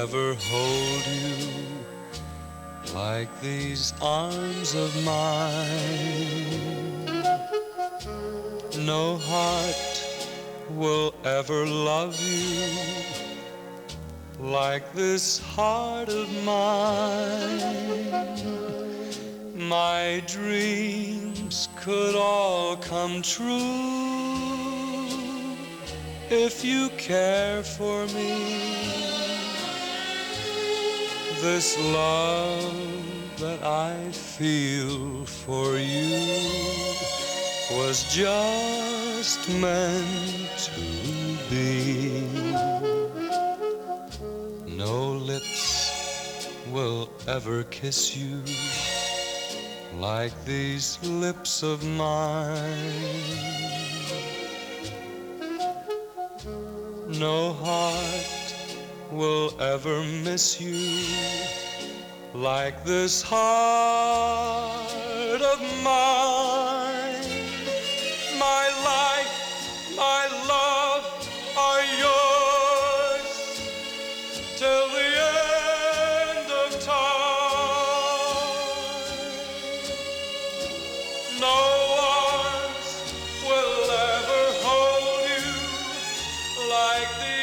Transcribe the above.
ever hold you like these arms of mine. No heart will ever love you like this heart of mine. My dreams could all come true if you care for me. This love that I feel for you was just meant to be. No lips will ever kiss you like these lips of mine. No heart will ever miss you like this heart of mine. My life, my love are yours till the end of time. No arms will ever hold you like the